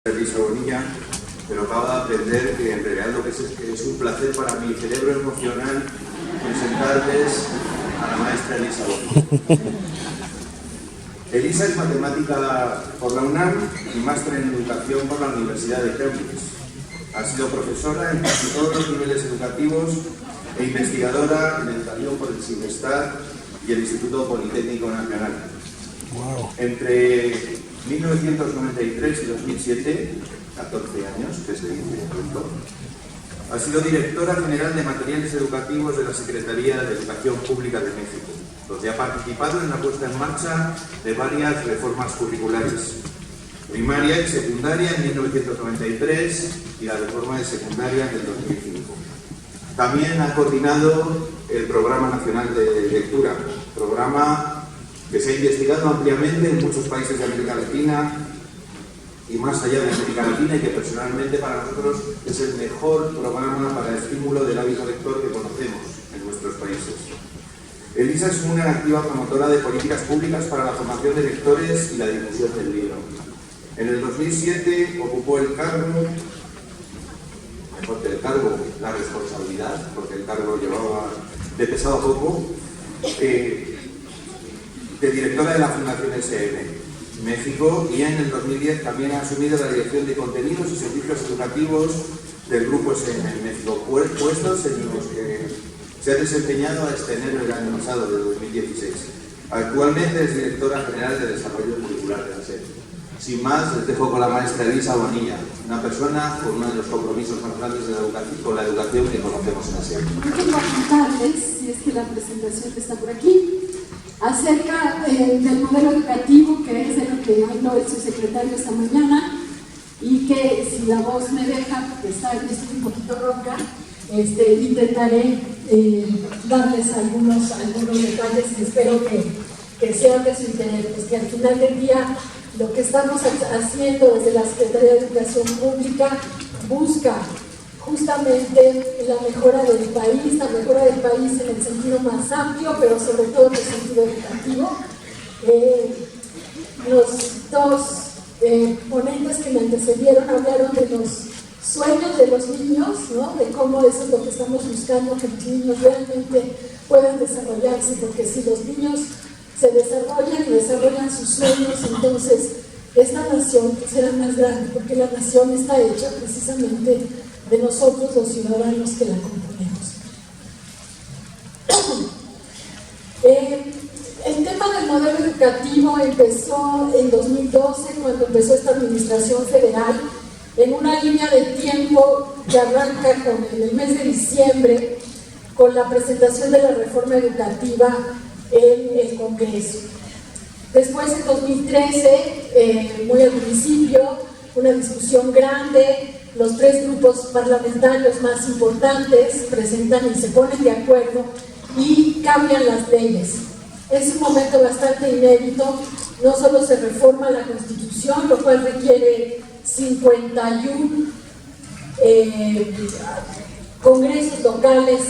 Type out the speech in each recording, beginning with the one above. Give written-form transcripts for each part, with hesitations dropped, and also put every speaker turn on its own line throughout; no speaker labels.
Elisa Bonilla, pero acabo de aprender que en realidad lo que es un placer para mi cerebro emocional presentarles a la maestra Elisa Bonilla. Elisa es matemática por la UNAM y máster en educación por la Universidad de Cambridge. Ha sido profesora en casi todos los niveles educativos e investigadora en educación por el CIMESTAT y el Instituto Politécnico Nacional. Wow. Entre 1993 y 2007, 14 años, que se dice pronto, ha sido directora general de materiales educativos de la Secretaría de Educación Pública de México, donde ha participado en la puesta en marcha de varias reformas curriculares, primaria y secundaria en 1993 y la reforma de secundaria en el 2005. También ha coordinado el Programa Nacional de Lectura, programa que se ha investigado ampliamente en muchos países de América Latina y más allá de América Latina, y que personalmente para nosotros es el mejor programa para el estímulo del hábito lector que conocemos en nuestros países. Elisa es una activa promotora de políticas públicas para la formación de lectores y la difusión del libro. En el 2007 ocupó el cargo, mejor que el cargo, la responsabilidad, porque el cargo le pesaba poco, de directora de la Fundación SM México, y en el 2010 también ha asumido la dirección de contenidos y servicios educativos del Grupo SM México, puestos en los que se ha desempeñado hasta enero del año pasado, de 2016. Actualmente es directora general de Desarrollo Curricular de la SED. Sin más, les dejo con la maestra Elisa Bonilla, una persona con uno de los compromisos más grandes de la educación, con la educación que conocemos en la SED.
Quiero contarles, si es que la presentación está por aquí, acerca del modelo educativo, que es de lo que habló el subsecretario esta mañana, y que, si la voz me deja, porque estoy un poquito ronca, intentaré darles algunos detalles y espero que sean de su interés, pues que al final del día lo que estamos haciendo desde la Secretaría de Educación Pública busca justamente la mejora del país en el sentido más amplio, pero sobre todo en el sentido educativo. Los dos ponentes que me antecedieron hablaron de los sueños de los niños, ¿no? De cómo eso es lo que estamos buscando, que los niños realmente puedan desarrollarse, porque si los niños se desarrollan y desarrollan sus sueños, entonces esta nación será más grande, porque la nación está hecha precisamente de nosotros, los ciudadanos que la componemos. El tema del modelo educativo empezó en 2012, cuando empezó esta administración federal, en una línea de tiempo que arranca en el mes de diciembre, con la presentación de la reforma educativa en el Congreso. Después, en 2013, muy al principio, una discusión grande, los tres grupos parlamentarios más importantes presentan y se ponen de acuerdo y cambian las leyes. Es un momento bastante inédito, no solo se reforma la Constitución, lo cual requiere 51 congresos locales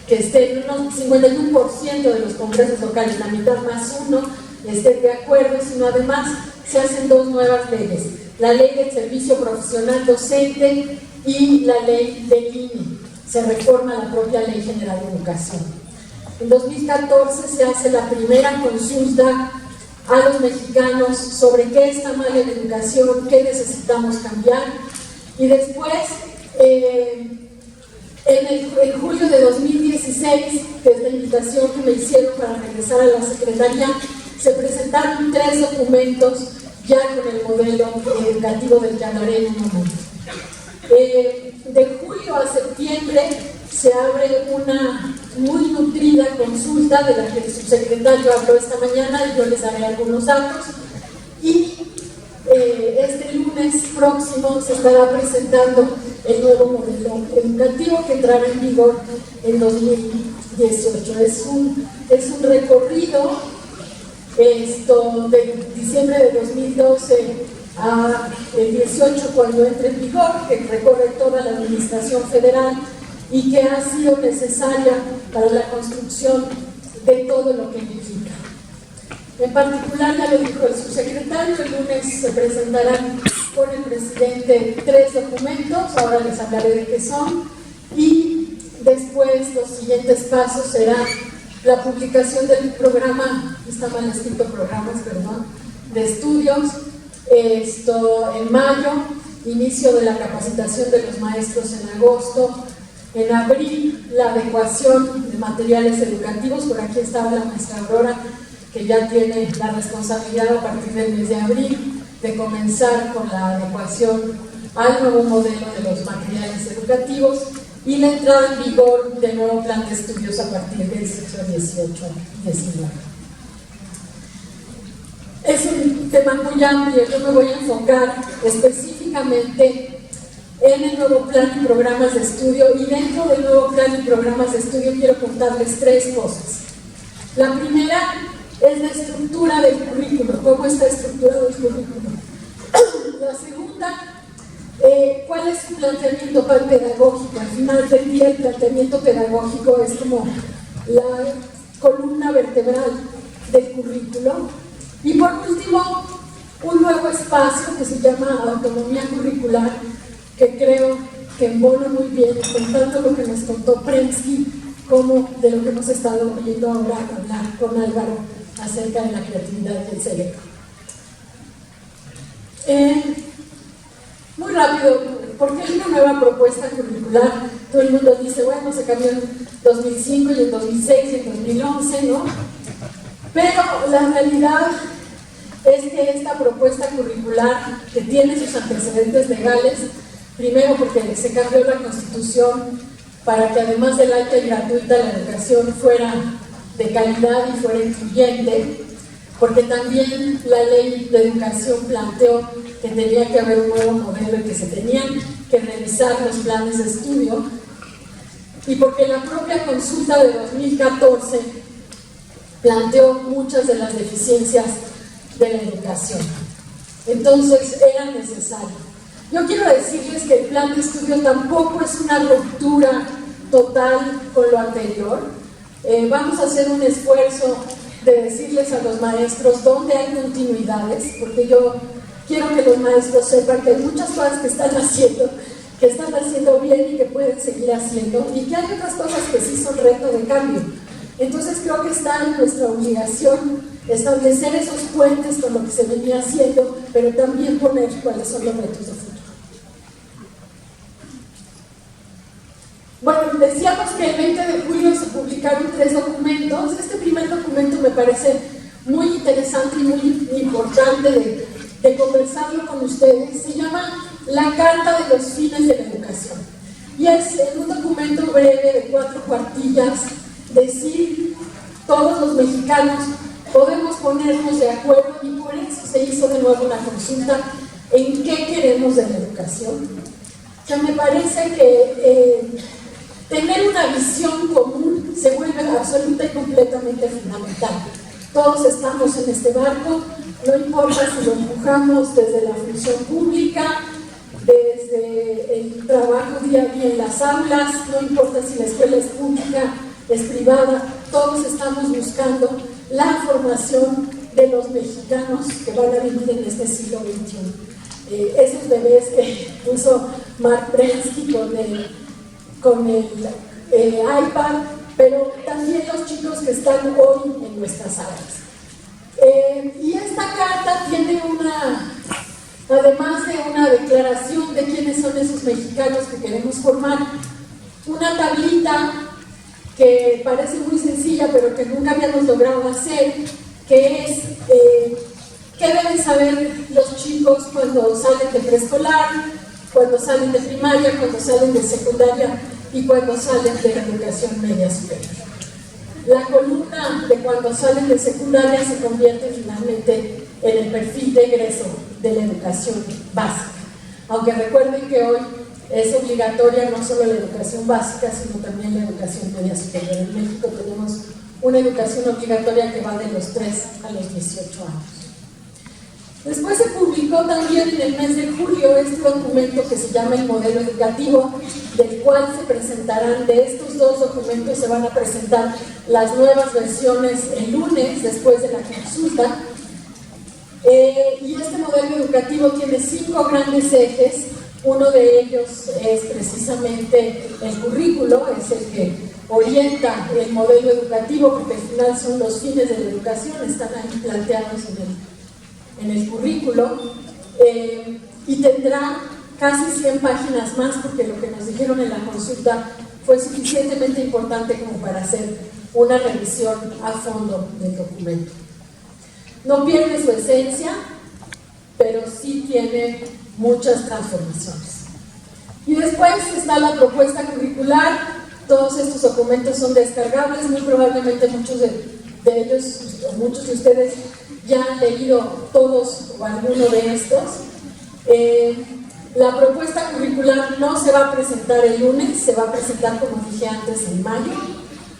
que estén, un 51% de los congresos locales, la mitad más uno, estén de acuerdo, sino además se hacen dos nuevas leyes: la ley del servicio profesional docente y la ley del INE. Se reforma la propia Ley General de Educación. En 2014 se hace la primera consulta a los mexicanos sobre qué está mal en la educación, qué necesitamos cambiar, y después, en julio de 2016, desde la invitación que me hicieron para regresar a la Secretaría, se presentaron 3 documentos ya con el modelo educativo del que hablaré en un momento. De julio a septiembre se abre una muy nutrida consulta de la que el subsecretario habló esta mañana, y yo les daré algunos datos. Y este lunes próximo se estará presentando el nuevo modelo educativo que entrará en vigor en 2018. Es un recorrido de diciembre de 2012 a el 18, cuando entre en vigor, que recorre toda la administración federal y que ha sido necesaria para la construcción de todo lo que implica. En particular, ya lo dijo el subsecretario, el lunes se presentarán por el presidente 3 documentos, ahora les hablaré de qué son, y después los siguientes pasos serán la publicación del programa, está mal escrito programas, perdón, de estudios, esto en mayo, inicio de la capacitación de los maestros en agosto, en abril la adecuación de materiales educativos, por aquí estaba la maestra Aurora, que ya tiene la responsabilidad a partir del mes de abril de comenzar con la adecuación al nuevo modelo de los materiales educativos y la entrada en vigor del nuevo plan de estudios a partir del ciclo 18-19. Es un tema muy amplio, yo me voy a enfocar específicamente en el nuevo plan y programas de estudio, y dentro del nuevo plan y programas de estudio quiero contarles tres cosas. La primera es la estructura del currículo, cómo está estructurado el currículo. La segunda, cuál es su planteamiento pedagógico. Al final del día el planteamiento pedagógico es como la columna vertebral del currículo. Y por último, un nuevo espacio que se llama autonomía curricular, que creo que embona muy bien con tanto lo que nos contó Prensky como de lo que hemos estado oyendo ahora hablar con Álvaro acerca de la creatividad del cerebro. Muy rápido, ¿por qué hay una nueva propuesta curricular? Todo el mundo dice, bueno, se cambió en 2005 y en 2006 y en 2011, ¿no? Pero la realidad es que esta propuesta curricular, que tiene sus antecedentes legales, primero porque se cambió la Constitución para que además de laica y gratuita la educación fuera de calidad y fuera incluyente, porque también la ley de educación planteó que tenía que haber un nuevo modelo y que se tenían que revisar los planes de estudio, y porque la propia consulta de 2014 planteó muchas de las deficiencias de la educación. Entonces era necesario. Yo quiero decirles que el plan de estudio tampoco es una ruptura total con lo anterior. Vamos a hacer un esfuerzo de decirles a los maestros dónde hay continuidades, porque yo quiero que los maestros sepan que hay muchas cosas que están haciendo bien y que pueden seguir haciendo, y que hay otras cosas que sí son reto de cambio. Entonces creo que está en nuestra obligación establecer esos puentes con lo que se venía haciendo, pero también poner cuáles son los retos de futuro. Bueno, decíamos que el 20 de julio se publicaron 3 documentos. Este primer documento me parece muy interesante y muy importante de conversarlo con ustedes. Se llama La Carta de los Fines de la Educación. Y es un documento breve de 4 cuartillas, decir todos los mexicanos podemos ponernos de acuerdo, y por eso se hizo de nuevo una consulta en qué queremos de la educación. O sea, me parece que tener una visión común se vuelve absoluta y completamente fundamental. Todos estamos en este barco, no importa si lo empujamos desde la función pública, desde el trabajo día a día en las aulas, no importa si la escuela es pública, es privada, todos estamos buscando la formación de los mexicanos que van a vivir en este siglo XXI. Esos bebés que puso Mark Prensky con el iPad, pero también los chicos que están hoy en nuestras aulas. Y esta carta tiene además de una declaración de quiénes son esos mexicanos que queremos formar, una tablita que parece muy sencilla, pero que nunca habíamos logrado hacer, que es qué deben saber los chicos cuando salen de preescolar, cuando salen de primaria, cuando salen de secundaria y cuando salen de la educación media superior. La columna de cuando salen de secundaria se convierte finalmente en el perfil de egreso de la educación básica, aunque recuerden que hoy es obligatoria no solo la educación básica, sino también la educación media superior. En México tenemos una educación obligatoria que va de los 3 a los 18 años. Después se publicó también en el mes de julio este documento que se llama el modelo educativo, del cual se presentarán, de estos 2 documentos se van a presentar las nuevas versiones el lunes después de la consulta. Y este modelo educativo tiene 5 grandes ejes. Uno de ellos es precisamente el currículo, es el que orienta el modelo educativo, porque al final son los fines de la educación, están ahí planteados en el currículo, y tendrá casi 100 páginas más, porque lo que nos dijeron en la consulta fue suficientemente importante como para hacer una revisión a fondo del documento. No pierde su esencia, pero sí tiene muchas transformaciones. Y después está la propuesta curricular. Todos estos documentos son descargables, muy probablemente muchos de ellos, muchos de ustedes ya han leído todos o alguno de estos. La propuesta curricular no se va a presentar el lunes, se va a presentar, como dije antes, en mayo.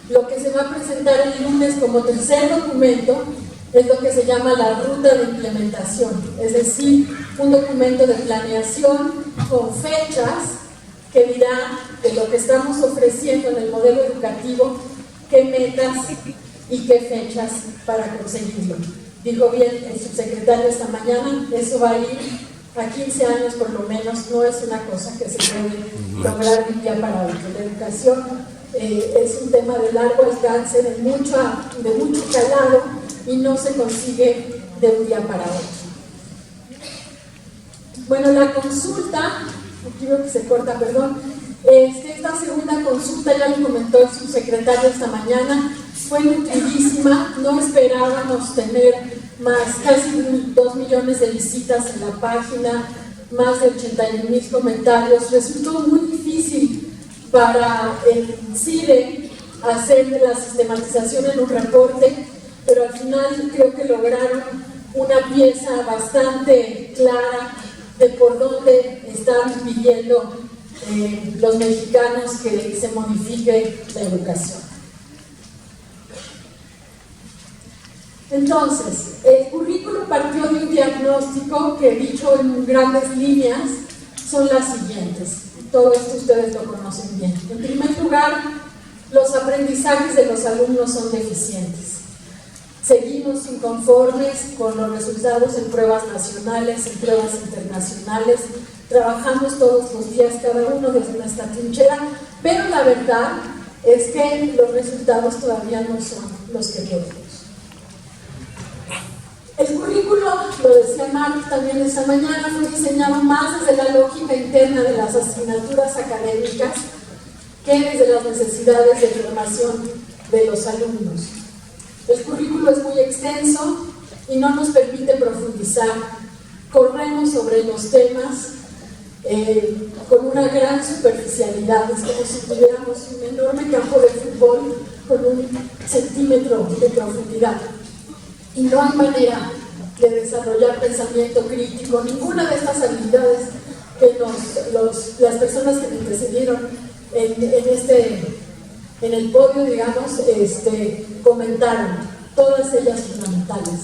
Lo que se va a presentar el lunes como tercer documento es lo que se llama la ruta de implementación, es decir, un documento de planeación con fechas que dirá de lo que estamos ofreciendo en el modelo educativo, qué metas y qué fechas para conseguirlo. Dijo bien el subsecretario esta mañana, eso va a ir a 15 años por lo menos, no es una cosa que se puede lograr de un día para otro. La educación es un tema de largo alcance, de mucho calado, y no se consigue de un día para otro. Bueno, la consulta, aquí veo que se corta, perdón, esta segunda consulta, ya lo comentó el subsecretario esta mañana, fue nutridísima, no esperábamos tener más, casi 2 millones de visitas en la página, más de 81,000 comentarios. Resultó muy difícil para el CIDE hacer la sistematización en un reporte, pero al final creo que lograron una pieza bastante clara de por dónde están pidiendo los mexicanos que se modifique la educación. Entonces, el currículo partió de un diagnóstico que, dicho en grandes líneas, son las siguientes. Todo esto ustedes lo conocen bien. En primer lugar, los aprendizajes de los alumnos son deficientes. Seguimos inconformes con los resultados en pruebas nacionales, en pruebas internacionales. Trabajamos todos los días, cada uno desde nuestra trinchera, pero la verdad es que los resultados todavía no son los que queremos. El currículo, lo decía Mark también esta mañana, fue diseñado más desde la lógica interna de las asignaturas académicas que desde las necesidades de formación de los alumnos. El currículo es muy extenso y no nos permite profundizar. Corremos sobre los temas con una gran superficialidad. Es como si tuviéramos un enorme campo de fútbol con 1 centímetro de profundidad. Y no hay manera de desarrollar pensamiento crítico, ninguna de estas habilidades que las personas que me precedieron en el podio, digamos, comentaron, todas ellas fundamentales.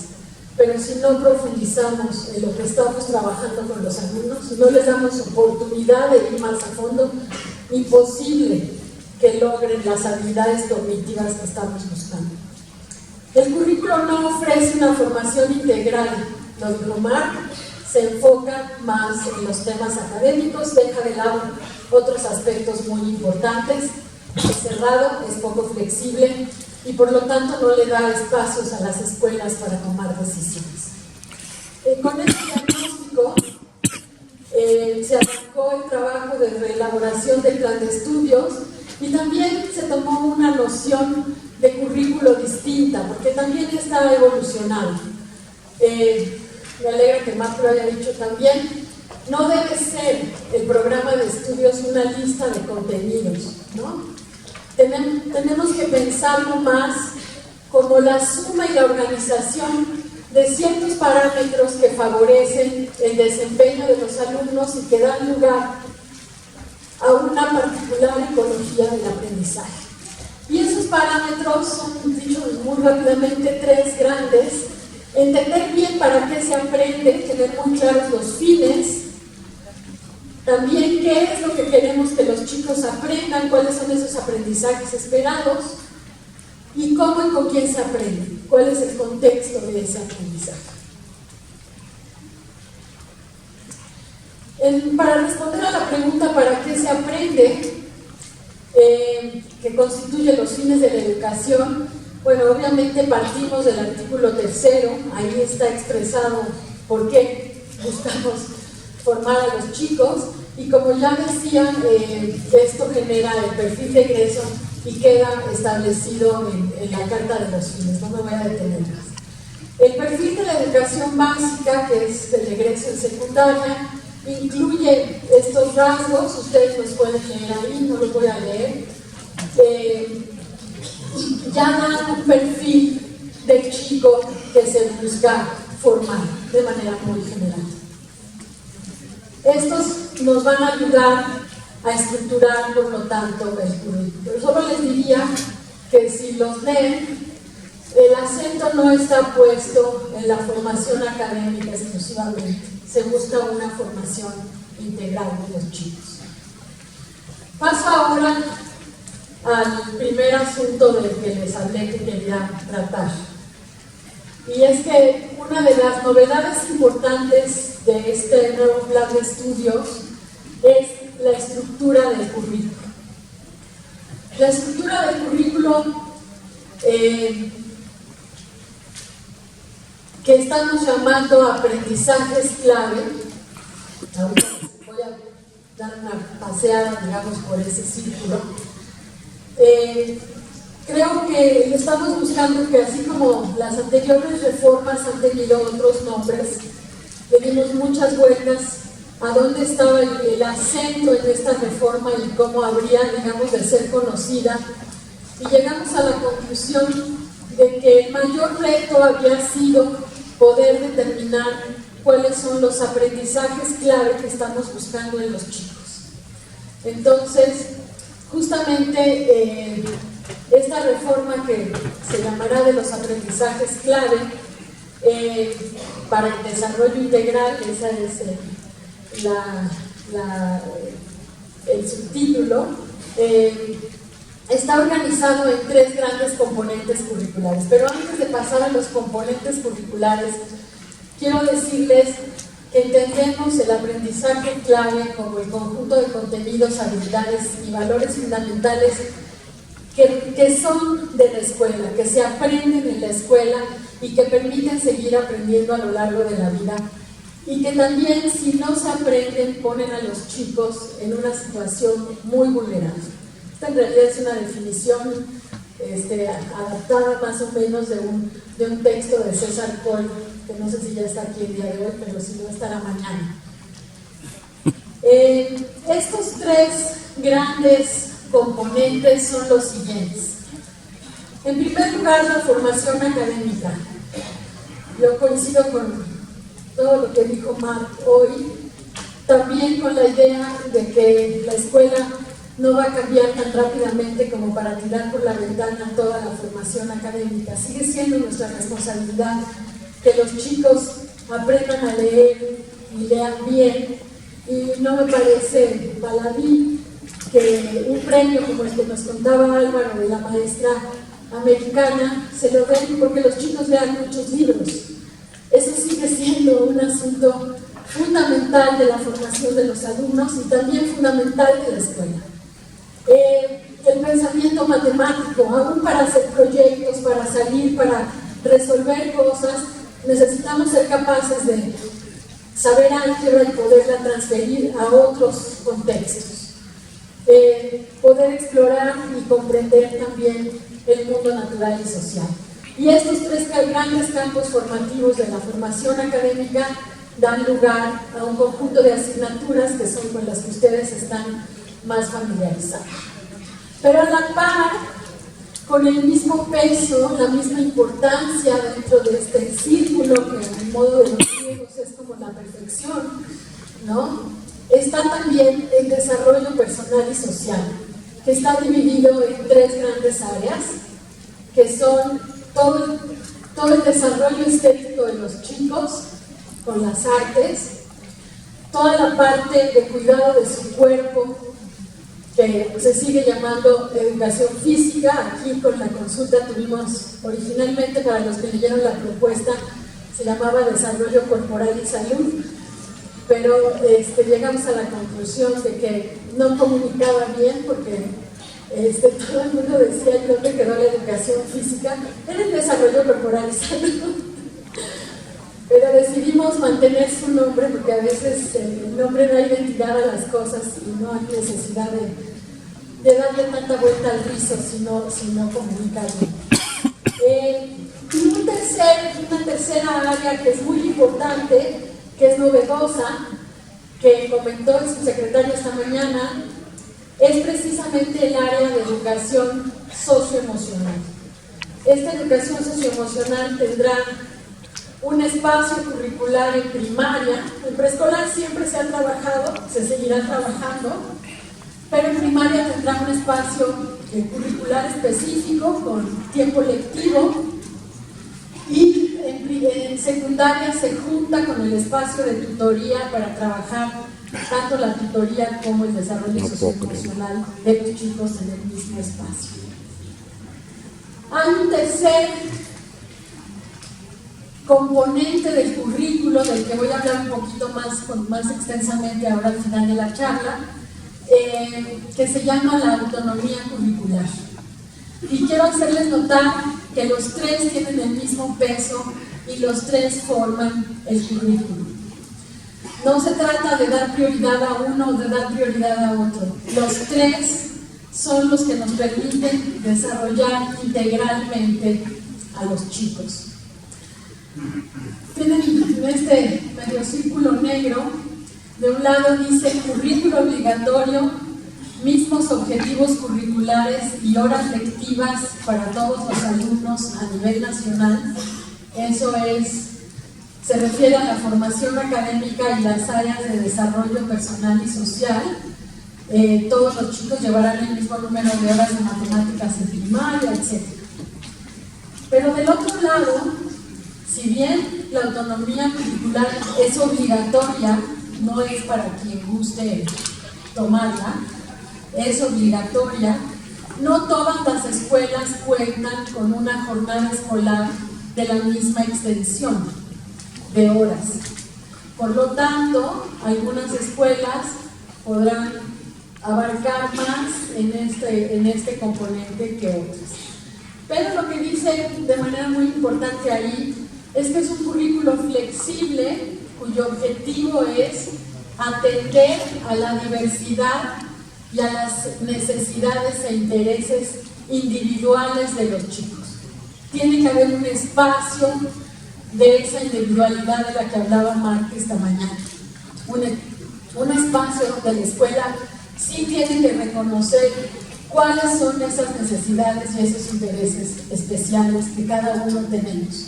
Pero si no profundizamos en lo que estamos trabajando con los alumnos, si no les damos oportunidad de ir más a fondo, imposible que logren las habilidades cognitivas que estamos buscando. El currículo no ofrece una formación integral, lo dijo Mark, se enfoca más en los temas académicos, deja de lado otros aspectos muy importantes, es cerrado, es poco flexible y por lo tanto no le da espacios a las escuelas para tomar decisiones. Con este diagnóstico se arrancó el trabajo de reelaboración del plan de estudios y también se tomó una noción de currículo distinta, porque también está evolucionando. Me alegra que Marco lo haya dicho también, no debe ser el programa de estudios una lista de contenidos, ¿no? Tenemos que pensarlo más como la suma y la organización de ciertos parámetros que favorecen el desempeño de los alumnos y que dan lugar a una particular ecología del aprendizaje. Y esos parámetros son, dicho muy rápidamente, 3 grandes. Entender bien para qué se aprende, tener muy claros los fines, también qué es lo que queremos que los chicos aprendan, cuáles son esos aprendizajes esperados y cómo y con quién se aprende, cuál es el contexto de ese aprendizaje. Para responder a la pregunta ¿para qué se aprende? Que constituye los fines de la educación, bueno, obviamente partimos del artículo 3º, ahí está expresado por qué buscamos formar a los chicos, y como ya decía, esto genera el perfil de egreso y queda establecido en la Carta de los Fines, no me voy a detener más. El perfil de la educación básica, que es el egreso en secundaria, incluye estos rasgos, ustedes los pueden leer ahí, no los voy a leer. Ya dan un perfil del chico que se busca formar de manera muy general. Estos nos van a ayudar a estructurar, por lo tanto, el currículum. Pero solo les diría que si los leen, el acento no está puesto en la formación académica exclusivamente, se busca una formación integral de los chicos. Paso ahora al primer asunto del que les hablé que quería tratar. Y es que una de las novedades importantes de este nuevo plan de estudios es la estructura del currículo. La estructura del currículo que estamos llamando aprendizajes clave. Ahorita voy a dar una paseada, digamos, por ese círculo. Creo que estamos buscando que, así como las anteriores reformas han tenido otros nombres, le dimos muchas vueltas a dónde estaba el acento en esta reforma y cómo habría, digamos, de ser conocida, y llegamos a la conclusión de que el mayor reto había sido poder determinar cuáles son los aprendizajes clave que estamos buscando en los chicos. Entonces, justamente esta reforma, que se llamará de los aprendizajes clave para el desarrollo integral, esa es el subtítulo, está organizado en 3 grandes componentes curriculares. Pero antes de pasar a los componentes curriculares, quiero decirles que entendemos el aprendizaje clave como el conjunto de contenidos, habilidades y valores fundamentales que son de la escuela, que se aprenden en la escuela y que permiten seguir aprendiendo a lo largo de la vida, y que también, si no se aprenden, ponen a los chicos en una situación muy vulnerable. Esta en realidad es una definición adaptada más o menos de un texto de César Coll, que no sé si ya está aquí el día de hoy, pero si no, estará mañana. Estos 3 grandes componentes son los siguientes. En primer lugar, la formación académica. Yo coincido con todo lo que dijo Marc hoy, también con la idea de que la escuela no va a cambiar tan rápidamente como para tirar por la ventana toda la formación académica. Sigue siendo nuestra responsabilidad que los chicos aprendan a leer y lean bien, y no me parece baladí que un premio como el que nos contaba Álvaro de la maestra americana se lo den porque los chicos lean muchos libros. Eso sigue siendo un asunto fundamental de la formación de los alumnos y también fundamental de la escuela. El pensamiento matemático, aún para hacer proyectos, para salir, para resolver cosas, necesitamos ser capaces de saber álgebra y poderla transferir a otros contextos. Poder explorar y comprender también el mundo natural y social. Y estos 3 grandes campos formativos de la formación académica dan lugar a un conjunto de asignaturas que son con las que ustedes están más familiarizados. Pero a la par, con el mismo peso, la misma importancia dentro de este círculo que en el modo de los griegos es como la perfección, ¿no? Está también el desarrollo personal y social, que está dividido en 3 grandes áreas, que son todo el desarrollo estético de los chicos con las artes, toda la parte de cuidado de su cuerpo, que se sigue llamando educación física. Aquí con la consulta tuvimos, originalmente para los que leyeron la propuesta, se llamaba desarrollo corporal y salud. pero llegamos a la conclusión de que no comunicaba bien porque todo el mundo decía: ¿dónde quedó la educación física? Era el desarrollo corporal sano. Pero decidimos mantener su nombre porque a veces el nombre da identidad a las cosas y no hay necesidad de darle tanta vuelta al rizo si no comunicarlo. Y una tercera área que es muy importante, que es novedosa, que comentó el subsecretario esta mañana, es precisamente el área de educación socioemocional. Esta educación socioemocional tendrá un espacio curricular en primaria. En preescolar siempre se ha trabajado, se seguirá trabajando, pero en primaria tendrá un espacio curricular específico con tiempo lectivo, y en secundaria se junta con el espacio de tutoría para trabajar tanto la tutoría como el desarrollo socioemocional de los chicos en el mismo espacio. Hay un tercer componente del currículo del que voy a hablar un poquito más extensamente ahora al final de la charla, que se llama la autonomía curricular. Y quiero hacerles notar que los tres tienen el mismo peso y los tres forman el currículo. No se trata de dar prioridad a uno o de dar prioridad a otro. Los tres son los que nos permiten desarrollar integralmente a los chicos. Tienen en este medio círculo negro, de un lado dice currículo obligatorio, mismos objetivos curriculares y horas lectivas para todos los alumnos a nivel nacional. Eso se refiere a la formación académica y las áreas de desarrollo personal y social. Todos los chicos llevarán el mismo número de horas de matemáticas en primaria, etc. Pero del otro lado, si bien la autonomía curricular es obligatoria, no es para quien guste tomarla, es obligatoria, no todas las escuelas cuentan con una jornada escolar de la misma extensión de horas. Por lo tanto, algunas escuelas podrán abarcar más en este componente que otras. Pero lo que dice de manera muy importante ahí es que es un currículo flexible cuyo objetivo es atender a la diversidad y a las necesidades e intereses individuales de los chicos. Tiene que haber un espacio de esa individualidad de la que hablaba Marc esta mañana. Un espacio de la escuela sí tiene que reconocer cuáles son esas necesidades y esos intereses especiales que cada uno tenemos.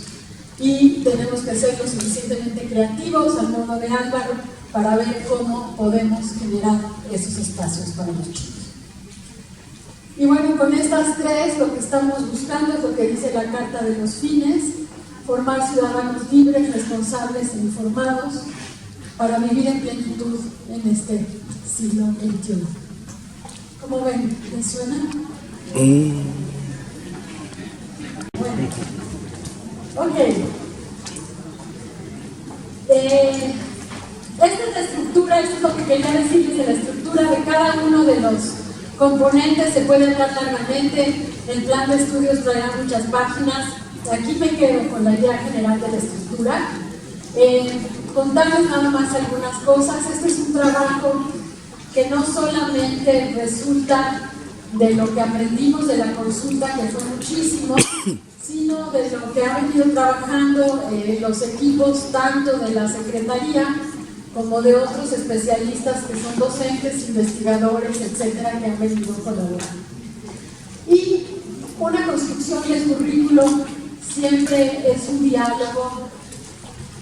Y tenemos que ser lo suficientemente creativos, al modo de Álvaro, para ver cómo podemos generar esos espacios para los chicos. Y bueno, con estas tres lo que estamos buscando es lo que dice la Carta de los Fines: formar ciudadanos libres, responsables e informados para vivir en plenitud en este siglo XXI. ¿Cómo ven? ¿Les suena? Bueno, ok. Esta es la estructura, esto es lo que quería decirles de la estructura de cada uno de los componentes. Se puede hablar largamente, el plan de estudios traerá muchas páginas. Aquí me quedo con la idea general de la estructura. Contarles nada más algunas cosas. Este es un trabajo que no solamente resulta de lo que aprendimos de la consulta, que fue muchísimo, sino de lo que han venido trabajando los equipos tanto de la Secretaría como de otros especialistas que son docentes, investigadores, etcétera, que han venido colaborando. Y una construcción del currículo siempre es un diálogo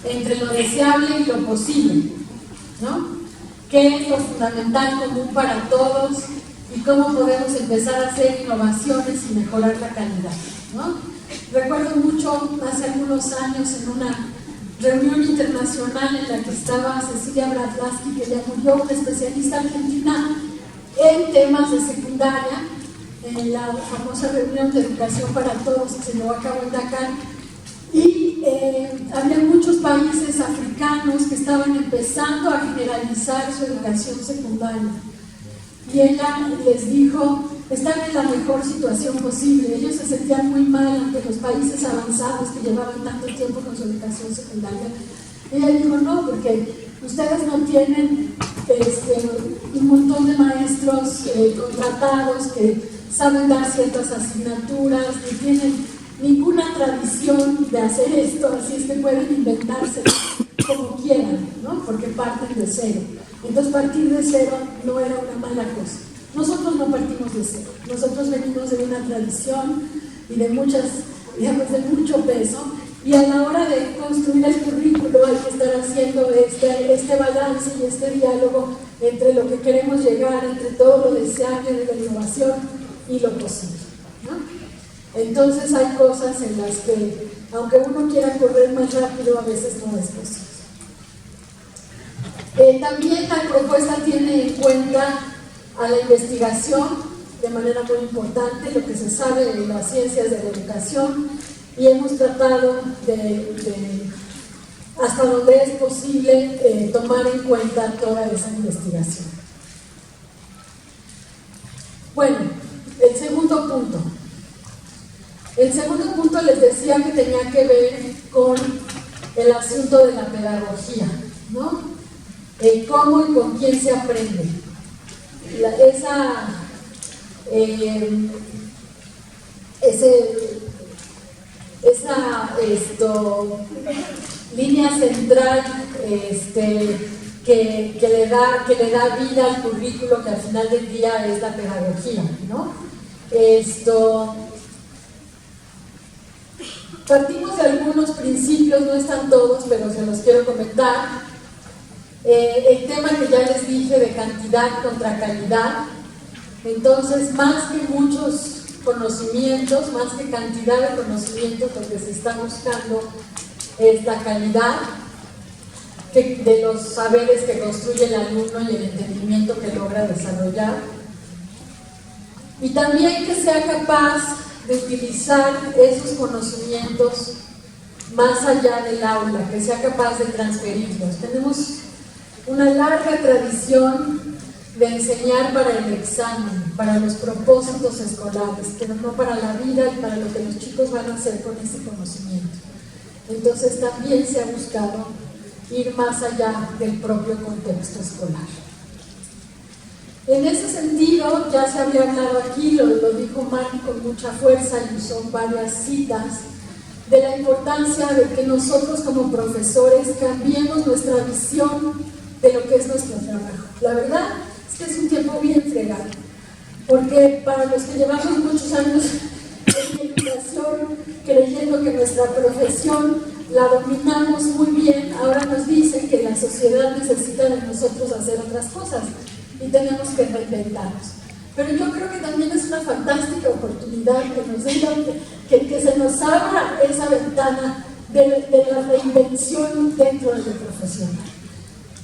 entre lo deseable y lo posible, ¿no? ¿Qué es lo fundamental común para todos y cómo podemos empezar a hacer innovaciones y mejorar la calidad, ¿no? Recuerdo mucho hace algunos años en una reunión internacional en la que estaba Cecilia Bradlaski, que ya murió, una especialista argentina en temas de secundaria, en la famosa reunión de educación para todos que se llevó a cabo en Dakar. Y había muchos países africanos que estaban empezando a generalizar su educación secundaria. Y ella les dijo, están en la mejor situación posible. Ellos se sentían muy mal ante los países avanzados que llevaban tanto tiempo con su educación secundaria. Y ella dijo, no, porque ustedes no tienen un montón de maestros contratados que saben dar ciertas asignaturas, ni tienen ninguna tradición de hacer esto, así es que pueden inventarse como quieran, ¿no? Porque parten de cero. Entonces partir de cero no era una mala cosa. Nosotros no partimos de cero, nosotros venimos de una tradición y de muchas, digamos, de mucho peso, y a la hora de construir el currículo hay que estar haciendo este balance y este diálogo entre lo que queremos llegar, entre todo lo deseable de la innovación y lo posible, ¿no? Entonces hay cosas en las que, aunque uno quiera correr más rápido, a veces no es posible. También la propuesta tiene en cuenta a la investigación de manera muy importante, lo que se sabe de las ciencias de la educación, y hemos tratado de hasta donde es posible tomar en cuenta toda esa investigación. Bueno, el segundo punto. El segundo punto les decía que tenía que ver con el asunto de la pedagogía, ¿no? Cómo y con quién se aprende. Esa línea central que le da vida al currículo, que al final del día es la pedagogía, ¿no? Partimos de algunos principios, no están todos, pero se los quiero comentar. El tema que ya les dije de cantidad contra calidad. Entonces, más que muchos conocimientos, más que cantidad de conocimientos, lo que se está buscando es la calidad de los saberes que construye el alumno y el entendimiento que logra desarrollar. Y también que sea capaz de utilizar esos conocimientos más allá del aula, que sea capaz de transferirlos. Tenemos una larga tradición de enseñar para el examen, para los propósitos escolares, pero no para la vida y para lo que los chicos van a hacer con ese conocimiento. Entonces también se ha buscado ir más allá del propio contexto escolar. En ese sentido, ya se había hablado aquí, lo dijo Mari con mucha fuerza y usó varias citas, de la importancia de que nosotros como profesores cambiemos nuestra visión de lo que es nuestro trabajo. La verdad es que es un tiempo bien fregado, porque para los que llevamos muchos años en educación, creyendo que nuestra profesión la dominamos muy bien, ahora nos dicen que la sociedad necesita de nosotros hacer otras cosas y tenemos que reinventarnos. Pero yo creo que también es una fantástica oportunidad que nos digan que se nos abra esa ventana de la reinvención dentro de la profesión.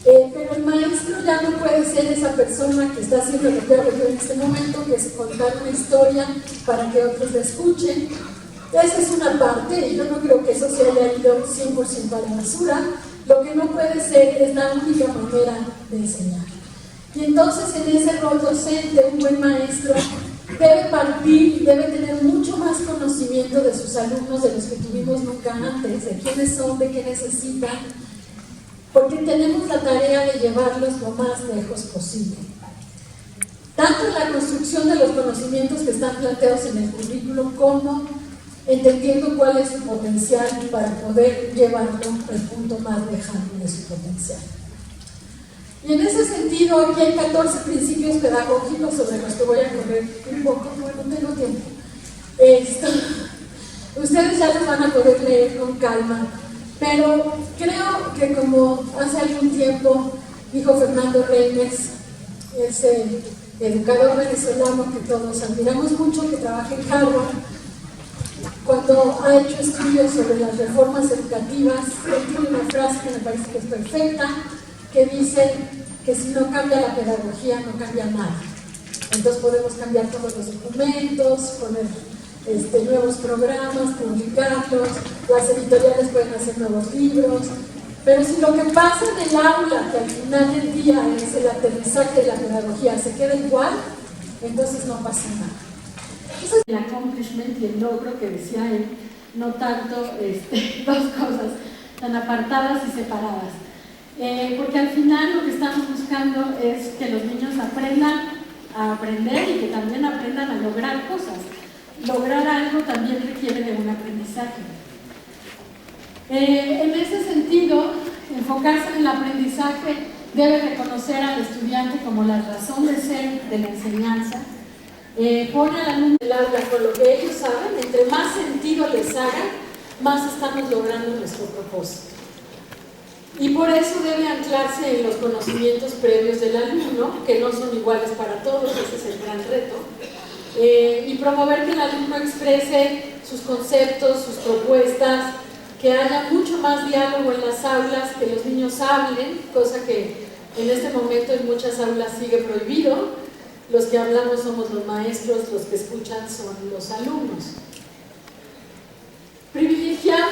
Pero el maestro ya no puede ser esa persona que está haciendo lo que hago yo en este momento, que es contar una historia para que otros la escuchen. Esa es una parte, y yo no creo que eso se haya ido 100% a la basura. Lo que no puede ser es la única manera de enseñar. Y entonces en ese rol docente, un buen maestro debe partir, debe tener mucho más conocimiento de sus alumnos de los que tuvimos nunca antes, de quiénes son, de qué necesitan, porque tenemos la tarea de llevarlos lo más lejos posible. Tanto en la construcción de los conocimientos que están planteados en el currículo, como entendiendo cuál es su potencial para poder llevarlo al punto más lejano de su potencial. Y en ese sentido, aquí hay 14 principios pedagógicos sobre los que voy a correr un poco, bueno, no tengo tiempo. Ustedes ya los van a poder leer con calma, pero creo que como hace algún tiempo dijo Fernando Reynés, ese educador venezolano que todos admiramos mucho, que trabaja en Harvard, cuando ha hecho estudios sobre las reformas educativas, él tiene una frase que me parece que es perfecta, que dice que si no cambia la pedagogía, no cambia nada. Entonces podemos cambiar todos los documentos, poner nuevos programas, publicarlos, las editoriales pueden hacer nuevos libros, pero si lo que pasa en el aula, que al final del día es el aterrizaje de la pedagogía, se queda igual, entonces no pasa nada. Eso es el accomplishment y el logro que decía él, no tanto dos cosas tan apartadas y separadas. Porque al final lo que estamos buscando es que los niños aprendan a aprender y que también aprendan a lograr cosas. Lograr algo también requiere de un aprendizaje. En ese sentido, enfocarse en el aprendizaje debe reconocer al estudiante como la razón de ser de la enseñanza. Pone al alumno en el aula con lo que ellos saben, entre más sentido les haga, más estamos logrando nuestro propósito. Y por eso debe anclarse en los conocimientos previos del alumno, que no son iguales para todos, ese es el gran reto, y promover que el alumno exprese sus conceptos, sus propuestas, que haya mucho más diálogo en las aulas, que los niños hablen, cosa que en este momento en muchas aulas sigue prohibido. Los que hablamos somos los maestros, los que escuchan son los alumnos. Privilegiar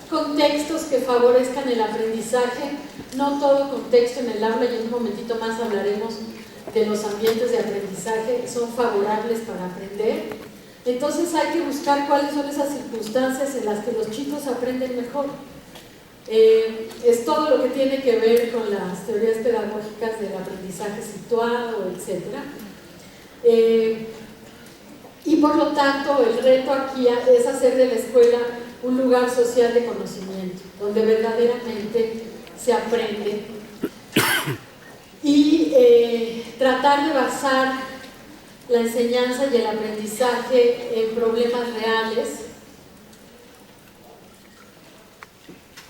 contextos que favorezcan el aprendizaje, no todo contexto en el aula, y en un momentito más hablaremos de los ambientes de aprendizaje, son favorables para aprender. Entonces hay que buscar cuáles son esas circunstancias en las que los chicos aprenden mejor. Es todo lo que tiene que ver con las teorías pedagógicas del aprendizaje situado, etc. Y por lo tanto el reto aquí es hacer de la escuela un lugar social de conocimiento, donde verdaderamente se aprende, y tratar de basar la enseñanza y el aprendizaje en problemas reales.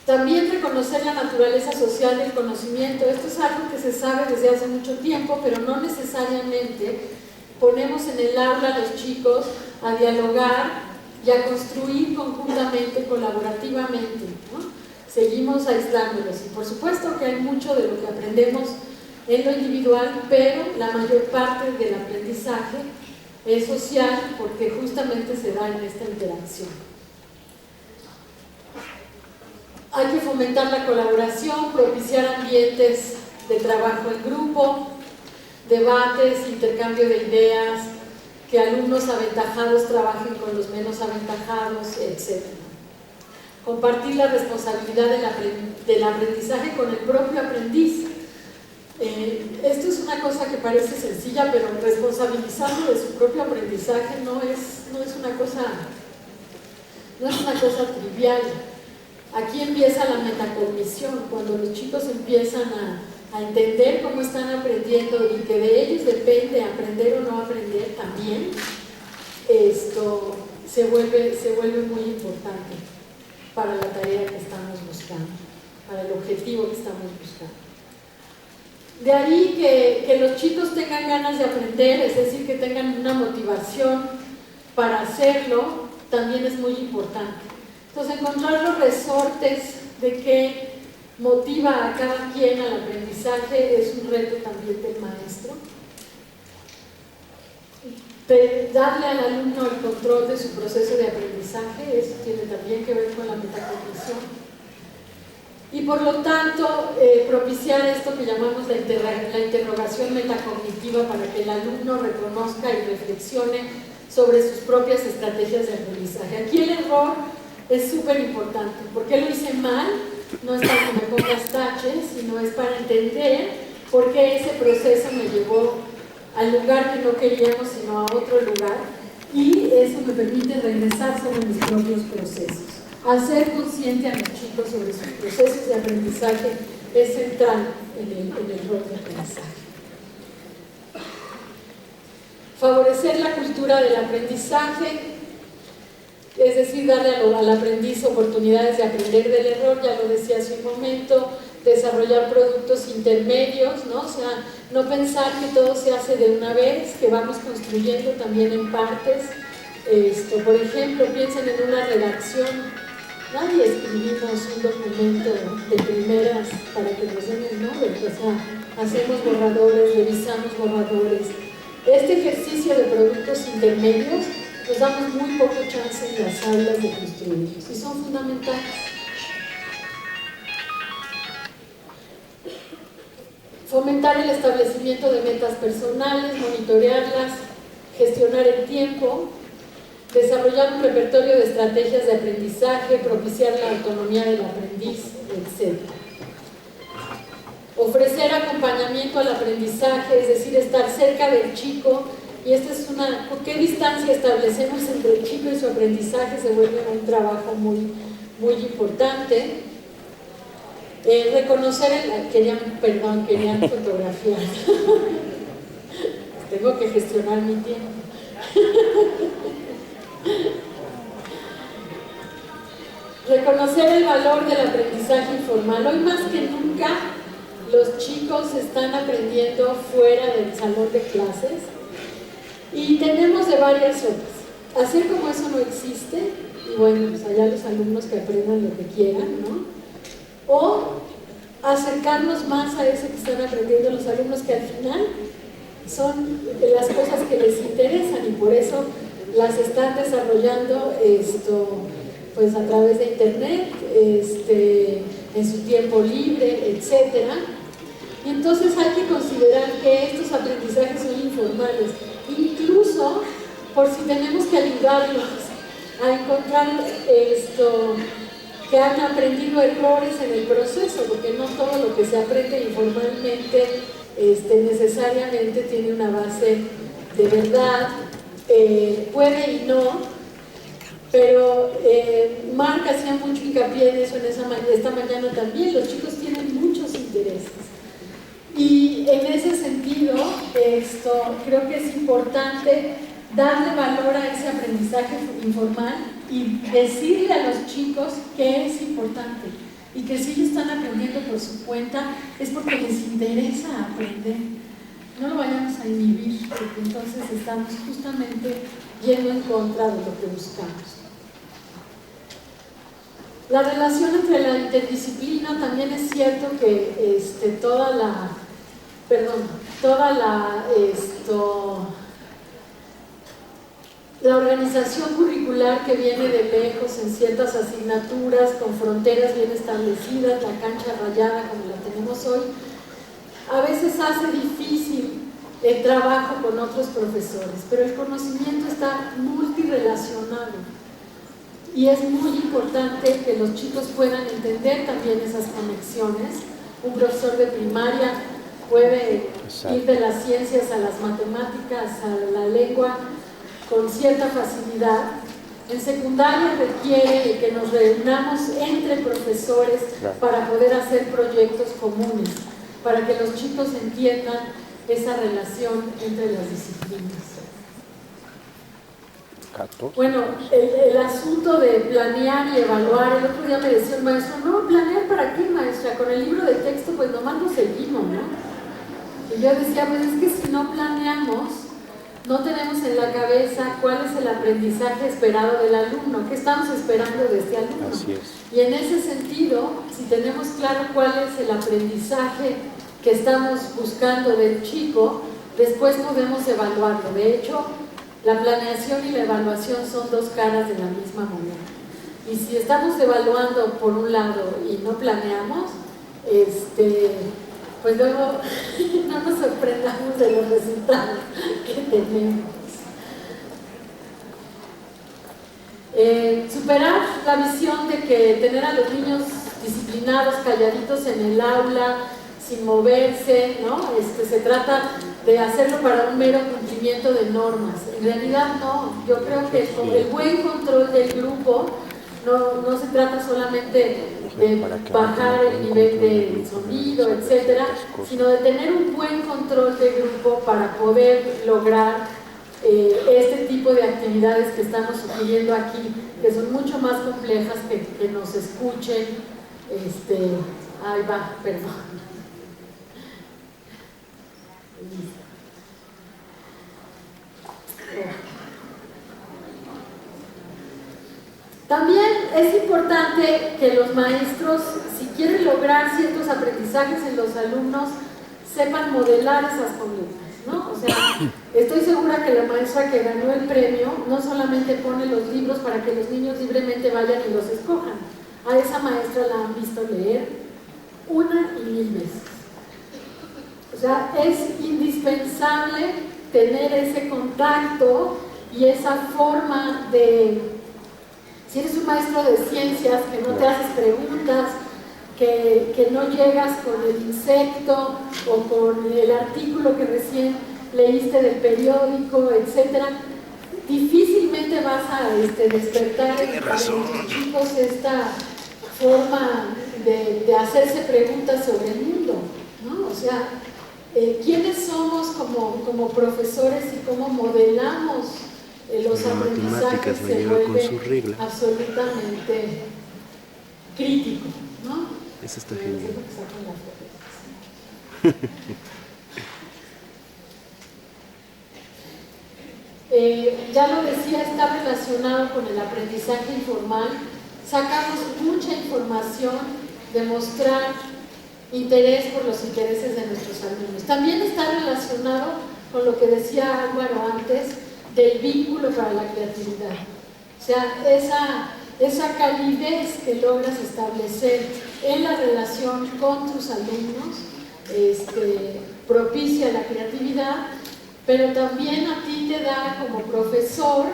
También reconocer la naturaleza social del conocimiento. Esto es algo que se sabe desde hace mucho tiempo, pero no necesariamente ponemos en el aula a los chicos a dialogar y a construir conjuntamente, colaborativamente, ¿no? Seguimos aislándolos, y por supuesto que hay mucho de lo que aprendemos en lo individual, pero la mayor parte del aprendizaje es social, porque justamente se da en esta interacción. Hay que fomentar la colaboración, propiciar ambientes de trabajo en grupo, debates, intercambio de ideas, que alumnos aventajados trabajen con los menos aventajados, etc. Compartir la responsabilidad del aprendizaje con el propio aprendiz. Esto es una cosa que parece sencilla, pero responsabilizarlo de su propio aprendizaje no es una cosa trivial. Aquí empieza la metacognición, cuando los chicos empiezan a entender cómo están aprendiendo y que de ellos depende aprender o no aprender también. Esto se vuelve muy importante para la tarea que estamos buscando, para el objetivo que estamos buscando. De ahí que los chicos tengan ganas de aprender, es decir, que tengan una motivación para hacerlo, también es muy importante. Entonces, encontrar los resortes de qué motiva a cada quien al aprendizaje es un reto también del maestro. Darle al alumno el control de su proceso de aprendizaje, eso tiene también que ver con la metacognición. Y por lo tanto, propiciar esto que llamamos la interrogación metacognitiva, para que el alumno reconozca y reflexione sobre sus propias estrategias de aprendizaje. Aquí el error es súper importante. ¿Por qué lo hice mal? No es para que me pongas taches, sino es para entender por qué ese proceso me llevó al lugar que no queríamos, sino a otro lugar, y eso me permite regresar sobre mis propios procesos. Hacer consciente a los chicos sobre sus procesos de aprendizaje es central en el rol de aprendizaje. Favorecer la cultura del aprendizaje, es decir, darle al aprendiz oportunidades de aprender del error, ya lo decía hace un momento. Desarrollar productos intermedios, ¿no? O sea, no pensar que todo se hace de una vez, que vamos construyendo también en partes. Por ejemplo, piensen en una redacción. Nadie escribimos un documento de primeras para que nos den el nombre, o sea, hacemos borradores, revisamos borradores. Este ejercicio de productos intermedios nos damos muy poco chance en las aulas de construirlos y son fundamentales. Fomentar el establecimiento de metas personales, monitorearlas, gestionar el tiempo, desarrollar un repertorio de estrategias de aprendizaje, propiciar la autonomía del aprendiz, etc. Ofrecer acompañamiento al aprendizaje, es decir, estar cerca del chico, y esta es una, ¿por qué distancia establecemos entre el chico y su aprendizaje? Se vuelve un trabajo muy, muy importante. Reconocer querían fotografiar. Tengo que gestionar mi tiempo. Reconocer el valor del aprendizaje informal. Hoy más que nunca los chicos están aprendiendo fuera del salón de clases y tenemos de varias formas. Hacer como eso no existe, y bueno, pues allá los alumnos que aprendan lo que quieran, ¿no? O acercarnos más a eso que están aprendiendo los alumnos, que al final son las cosas que les interesan y por eso las están desarrollando pues a través de internet, en su tiempo libre, etcétera. Y entonces hay que considerar que estos aprendizajes son informales, incluso por si tenemos que ayudarlos a encontrar que han aprendido errores en el proceso, porque no todo lo que se aprende informalmente necesariamente tiene una base de verdad, puede y no, pero Marc hacía mucho hincapié en eso esta mañana también. Los chicos tienen muchos intereses y en ese sentido creo que es importante darle valor a ese aprendizaje informal y decirle a los chicos que es importante y que si ellos están aprendiendo por su cuenta es porque les interesa aprender. No lo vayamos a inhibir, porque entonces estamos justamente yendo en contra de lo que buscamos. La relación entre la interdisciplina, también es cierto que toda la organización curricular que viene de lejos en ciertas asignaturas, con fronteras bien establecidas, la cancha rayada como la tenemos hoy, a veces hace difícil el trabajo con otros profesores, pero el conocimiento está multirelacionado y es muy importante que los chicos puedan entender también esas conexiones. Un profesor de primaria puede ir de las ciencias a las matemáticas, a la lengua, con cierta facilidad. En secundaria requiere de que nos reunamos entre profesores para poder hacer proyectos comunes, para que los chicos entiendan esa relación entre las disciplinas. Bueno, el asunto de planear y evaluar, el otro día me decía un maestro, no, ¿planear para qué, maestra? Con el libro de texto pues nomás lo seguimos, ¿no? Y yo decía, pues es que si no planeamos, no tenemos en la cabeza cuál es el aprendizaje esperado del alumno, qué estamos esperando de este alumno.
Así es.
Y en ese sentido, si tenemos claro cuál es el aprendizaje que estamos buscando del chico, después podemos evaluarlo. De hecho, la planeación y la evaluación son dos caras de la misma moneda. Y si estamos evaluando por un lado y no planeamos, pues luego no nos sorprendamos de los resultados que tenemos. Superar la visión de que tener a los niños disciplinados, calladitos en el aula, sin moverse, ¿no? Se trata de hacerlo para un mero cumplimiento de normas. En realidad no, yo creo que con el buen control del grupo no se trata solamente de bajar el nivel de sonido, etcétera, sino de tener un buen control del grupo para poder lograr este tipo de actividades que estamos sugiriendo aquí, que son mucho más complejas que nos escuchen. Ahí va, perdón. También es importante que los maestros, si quieren lograr ciertos aprendizajes en los alumnos, sepan modelar esas conductas, ¿no? O sea, estoy segura que la maestra que ganó el premio no solamente pone los libros para que los niños libremente vayan y los escojan. A esa maestra la han visto leer una y mil veces. O sea, es indispensable tener ese contacto y esa forma de, si eres un maestro de ciencias, que no te haces preguntas, que no llegas con el insecto o con el artículo que recién leíste del periódico, etcétera, difícilmente vas a despertar en los chicos esta forma de hacerse preguntas sobre el mundo, ¿no? O sea, ¿quiénes somos como profesores y cómo modelamos los aprendizajes? Se vuelve absolutamente crítico, ¿no?
Eso está genial.
Ya lo decía, está relacionado con el aprendizaje informal. Sacamos mucha información de mostrar interés por los intereses de nuestros alumnos. También está relacionado con lo que decía Álvaro antes del vínculo para la creatividad. O sea, esa calidez que logras establecer en la relación con tus alumnos propicia la creatividad, pero también a ti te da como profesor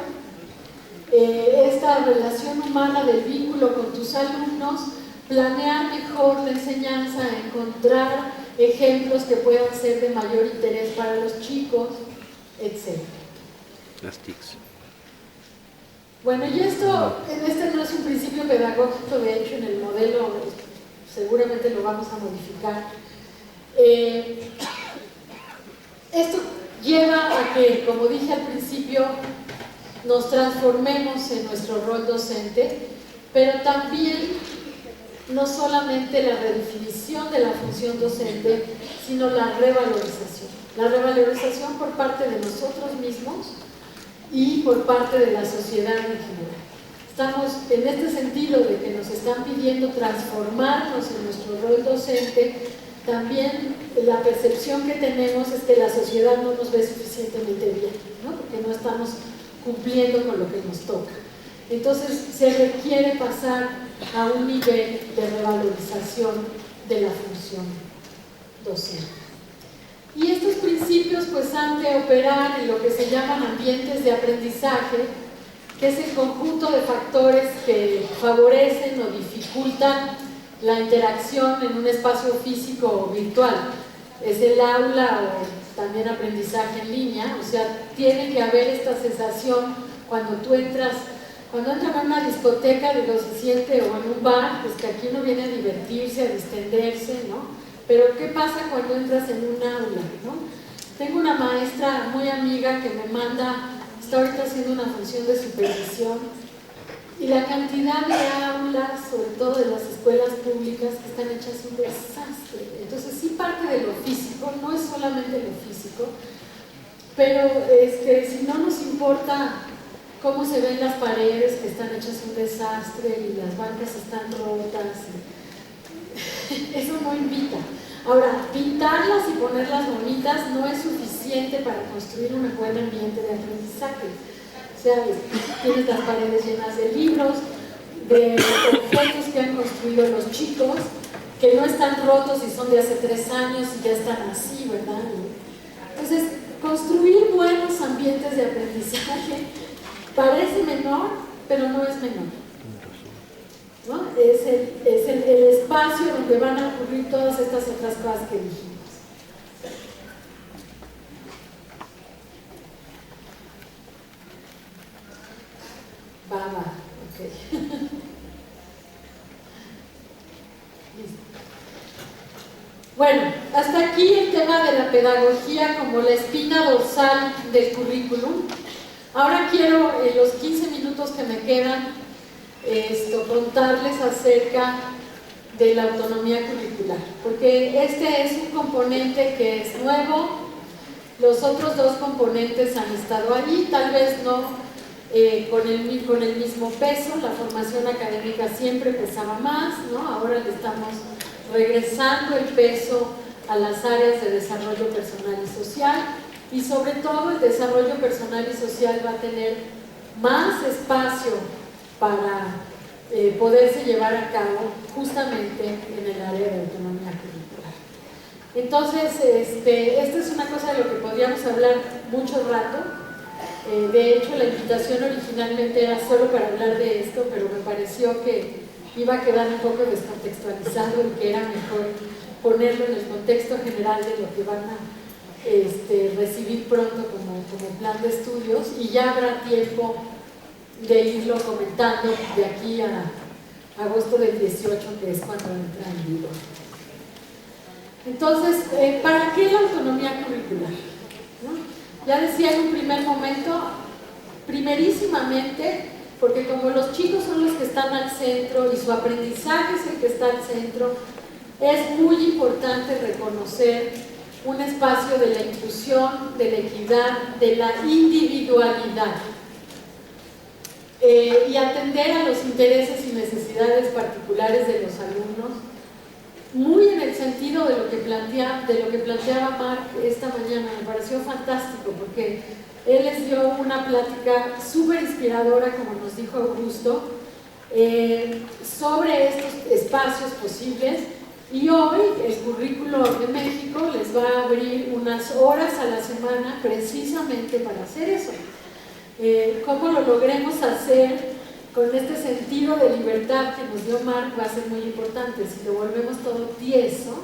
esta relación humana del vínculo con tus alumnos, planear mejor la enseñanza, encontrar ejemplos que puedan ser de mayor interés para los chicos, etc.
Las TICs.
Bueno, y esto, este no es un principio pedagógico, de hecho en el modelo seguramente lo vamos a modificar. Esto lleva a que, como dije al principio, nos transformemos en nuestro rol docente, pero también no solamente la redefinición de la función docente, sino la revalorización. La revalorización por parte de nosotros mismos y por parte de la sociedad en general. Estamos en este sentido de que nos están pidiendo transformarnos en nuestro rol docente. También la percepción que tenemos es que la sociedad no nos ve suficientemente bien, ¿no? Porque no estamos cumpliendo con lo que nos toca. Entonces se requiere pasar a un nivel de revalorización de la función docente. Y estos principios pues han de operar en lo que se llaman ambientes de aprendizaje, que es el conjunto de factores que favorecen o dificultan la interacción en un espacio físico o virtual. Es el aula o también aprendizaje en línea, o sea, tiene que haber esta sensación cuando tú entras, cuando entran a una discoteca, digo, se siente, o en un bar, pues que aquí uno viene a divertirse, a distenderse, ¿no? Pero ¿qué pasa cuando entras en un aula, ¿no? Tengo una maestra muy amiga que me manda, está ahorita haciendo una función de supervisión, y la cantidad de aulas, sobre todo de las escuelas públicas, que están hechas un desastre. Entonces sí parte de lo físico, no es solamente lo físico, pero si no nos importa cómo se ven las paredes que están hechas un desastre y las bancas están rotas, eso no invita. Ahora, pintarlas y ponerlas bonitas no es suficiente para construir un buen ambiente de aprendizaje. O sea, tienes las paredes llenas de libros, de objetos que han construido los chicos, que no están rotos y son de hace 3 años y ya están así, ¿verdad? Entonces, construir buenos ambientes de aprendizaje parece menor, pero no es menor, ¿no? Es el espacio donde van a ocurrir todas estas otras cosas que dijimos. Ok. Listo. Bueno, hasta aquí el tema de la pedagogía como la espina dorsal del currículum. Ahora quiero, en los 15 minutos que me quedan, contarles acerca de la autonomía curricular, porque este es un componente que es nuevo. Los otros 2 componentes han estado allí, tal vez no con el mismo peso. La formación académica siempre pesaba más, ¿no? Ahora le estamos regresando el peso a las áreas de desarrollo personal y social. y sobre todo el desarrollo personal y social va a tener más espacio para poderse llevar a cabo justamente en el área de autonomía curricular. Entonces, esta es una cosa de lo que podríamos hablar mucho rato. De hecho, la invitación originalmente era solo para hablar de esto, pero me pareció que iba a quedar un poco descontextualizado y que era mejor ponerlo en el contexto general de lo que van a recibir pronto como plan de estudios, y ya habrá tiempo de irlo comentando de aquí a agosto del 18, que es cuando entra en vigor. Entonces, ¿para qué la autonomía curricular? ¿No? Ya decía en un primer momento, primerísimamente, porque como los chicos son los que están al centro y su aprendizaje es el que está al centro, es muy importante reconocer un espacio de la inclusión, de la equidad, de la individualidad, y atender a los intereses y necesidades particulares de los alumnos, muy en el sentido de lo que planteaba Marc esta mañana. Me pareció fantástico porque él les dio una plática súper inspiradora, como nos dijo Augusto, sobre estos espacios posibles, y hoy el Currículo de México les va a abrir unas horas a la semana precisamente para hacer eso. Cómo lo logremos hacer con este sentido de libertad que nos dio Marc va a ser muy importante. Si lo volvemos todo tieso,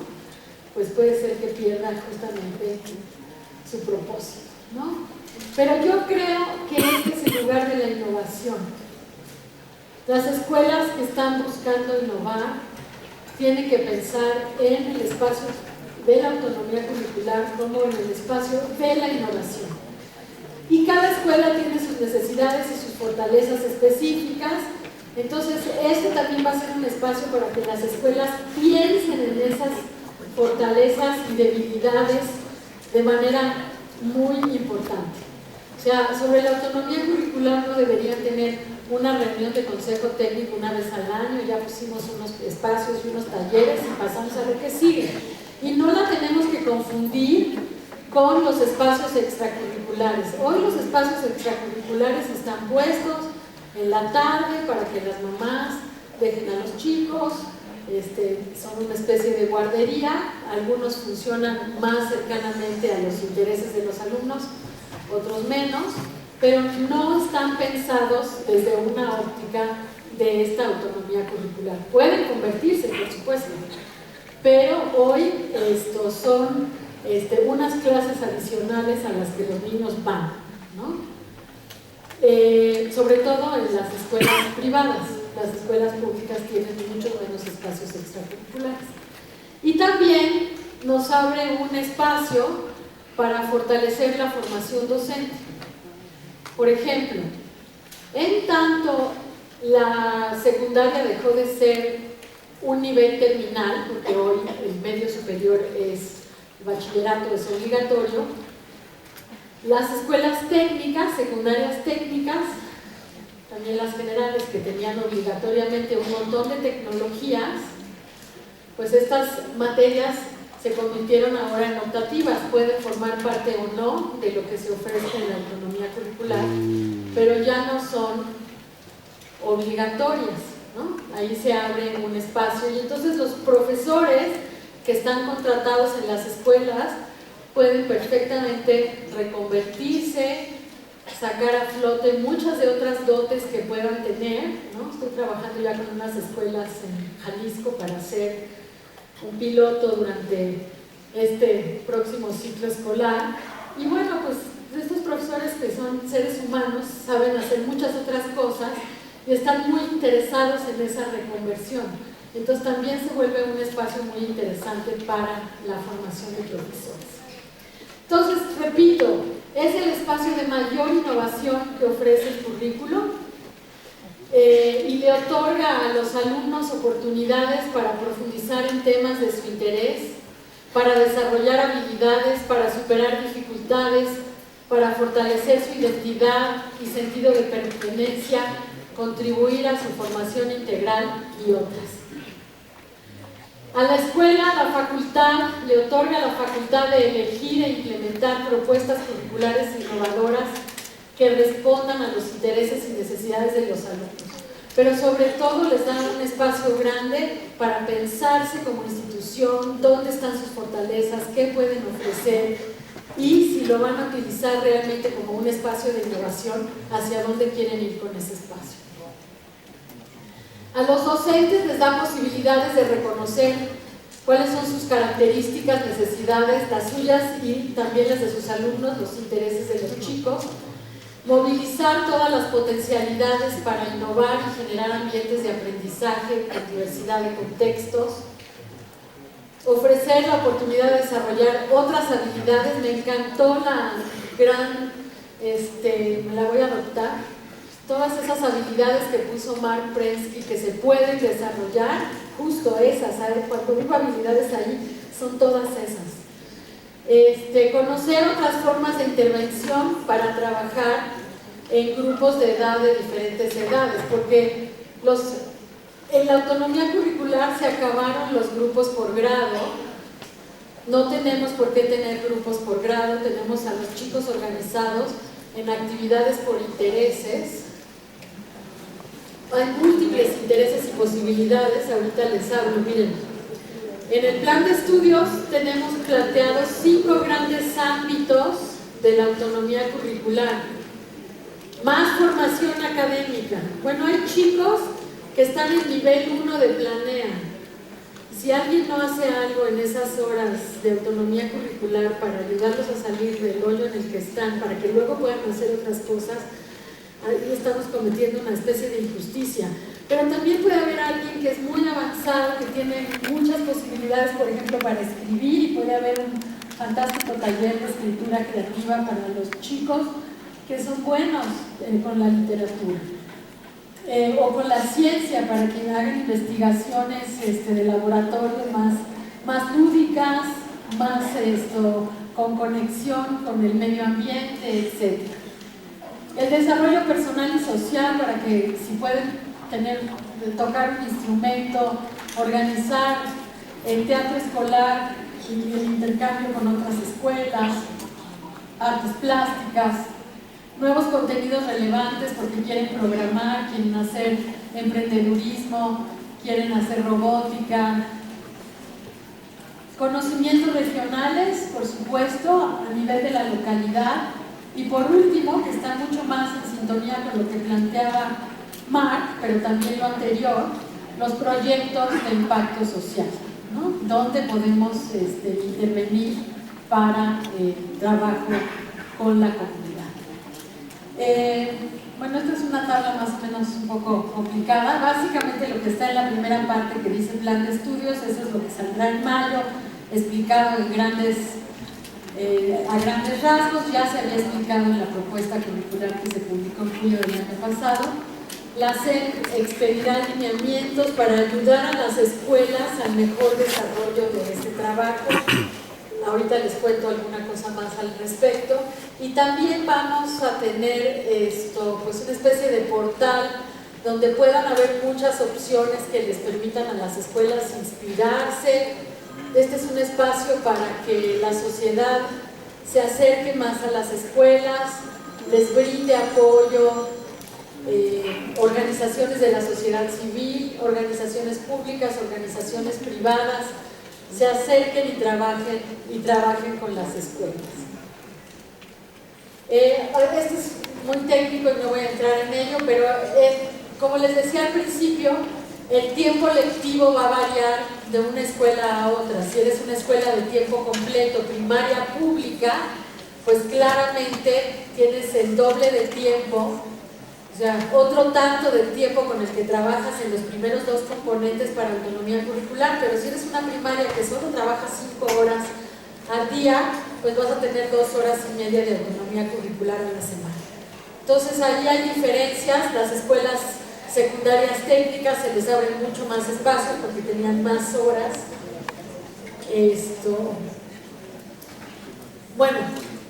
pues puede ser que pierda justamente su propósito, ¿no? Pero yo creo que este es el lugar de la innovación. Las escuelas que están buscando innovar tienen que pensar en el espacio de la autonomía curricular como en el espacio de la innovación. Y cada escuela tiene sus necesidades y sus fortalezas específicas. Entonces, este también va a ser un espacio para que las escuelas piensen en esas fortalezas y debilidades de manera muy importante. O sea, sobre la autonomía curricular no deberían tener una reunión de consejo técnico una vez al año, ya pusimos unos espacios y unos talleres y pasamos a lo que sigue. Y no la tenemos que confundir con los espacios extracurriculares. Hoy los espacios extracurriculares están puestos en la tarde para que las mamás dejen a los chicos, son una especie de guardería. Algunos funcionan más cercanamente a los intereses de los alumnos, otros menos, pero no están pensados desde una óptica de esta autonomía curricular. Pueden convertirse, por supuesto, pero hoy estos son unas clases adicionales a las que los niños van, ¿no? Sobre todo en las escuelas privadas. Las escuelas públicas tienen muchos menos espacios extracurriculares. Y también nos abre un espacio para fortalecer la formación docente. Por ejemplo, en tanto la secundaria dejó de ser un nivel terminal, porque hoy el medio superior es bachillerato, es obligatorio, las escuelas técnicas, secundarias técnicas, también las generales que tenían obligatoriamente un montón de tecnologías, pues estas materias se convirtieron ahora en optativas, pueden formar parte o no de lo que se ofrece en la autonomía curricular, pero ya no son obligatorias, ¿no? Ahí se abre un espacio y entonces los profesores que están contratados en las escuelas pueden perfectamente reconvertirse, sacar a flote muchas de otras dotes que puedan tener, ¿no? Estoy trabajando ya con unas escuelas en Jalisco para hacer un piloto durante este próximo ciclo escolar, y bueno, pues estos profesores que son seres humanos saben hacer muchas otras cosas y están muy interesados en esa reconversión. Entonces también se vuelve un espacio muy interesante para la formación de profesores. Entonces, repito, es el espacio de mayor innovación que ofrece el currículo, y le otorga a los alumnos oportunidades para profundizar en temas de su interés, para desarrollar habilidades, para superar dificultades, para fortalecer su identidad y sentido de pertenencia, contribuir a su formación integral y otras. A la escuela, la facultad le otorga la facultad de elegir e implementar propuestas curriculares innovadoras que respondan a los intereses y necesidades de los alumnos, pero sobre todo les da un espacio grande para pensarse como institución, dónde están sus fortalezas, qué pueden ofrecer y si lo van a utilizar realmente como un espacio de innovación, hacia dónde quieren ir con ese espacio. A los docentes les da posibilidades de reconocer cuáles son sus características, necesidades, las suyas y también las de sus alumnos, los intereses de los chicos, movilizar todas las potencialidades para innovar y generar ambientes de aprendizaje con diversidad de contextos, ofrecer la oportunidad de desarrollar otras habilidades. Me encantó la gran, me la voy a adoptar, todas esas habilidades que puso Mark Prensky que se pueden desarrollar, justo esas, ¿sabes? Cuando digo habilidades ahí, son todas esas. Conocer otras formas de intervención para trabajar en grupos de edad de diferentes edades, porque en la autonomía curricular se acabaron los grupos por grado. No tenemos por qué tener grupos por grado, tenemos a los chicos organizados en actividades por intereses. Hay múltiples intereses y posibilidades, ahorita les hablo, miren. En el plan de estudios tenemos planteados 5 grandes ámbitos de la autonomía curricular. Más formación académica. Bueno, hay chicos que están en nivel 1 de Planea. Si alguien no hace algo en esas horas de autonomía curricular para ayudarlos a salir del hoyo en el que están, para que luego puedan hacer otras cosas, ahí estamos cometiendo una especie de injusticia. Pero también puede haber alguien que es muy avanzado, que tiene muchas posibilidades, por ejemplo, para escribir, y puede haber un fantástico taller de escritura creativa para los chicos que son buenos con la literatura. O con la ciencia, para que hagan investigaciones de laboratorio más lúdicas, más con conexión con el medio ambiente, etc. El desarrollo personal y social, para que si pueden tocar un instrumento, organizar el teatro escolar y el intercambio con otras escuelas, artes plásticas, nuevos contenidos relevantes porque quieren programar, quieren hacer emprendedurismo, quieren hacer robótica, conocimientos regionales, por supuesto, a nivel de la localidad, y por último, que está mucho más en sintonía con lo que planteaba Mark, pero también lo anterior, los proyectos de impacto social, ¿no? Donde podemos intervenir para trabajo con la comunidad. Bueno, esta es una tabla más o menos un poco complicada. Básicamente lo que está en la primera parte que dice plan de estudios, eso es lo que saldrá en mayo, explicado en a grandes rasgos. Ya se había explicado en la propuesta curricular que se publicó en julio del año pasado. La SEP expedirá lineamientos para ayudar a las escuelas al mejor desarrollo de este trabajo. Ahorita les cuento alguna cosa más al respecto. Y también vamos a tener pues una especie de portal donde puedan haber muchas opciones que les permitan a las escuelas inspirarse. Este es un espacio para que la sociedad se acerque más a las escuelas, les brinde apoyo, organizaciones de la sociedad civil, organizaciones públicas, organizaciones privadas, se acerquen y trabajen con las escuelas. Esto es muy técnico y no voy a entrar en ello, pero como les decía al principio, el tiempo lectivo va a variar de una escuela a otra. Si eres una escuela de tiempo completo, primaria pública, pues claramente tienes el doble de tiempo, o sea, otro tanto del tiempo con el que trabajas en los primeros 2 componentes para autonomía curricular. Pero si eres una primaria que solo trabaja 5 horas al día, pues vas a tener 2 horas y media de autonomía curricular a la semana. Entonces ahí hay diferencias. Las escuelas secundarias técnicas se les abren mucho más espacios porque tenían más horas. Bueno,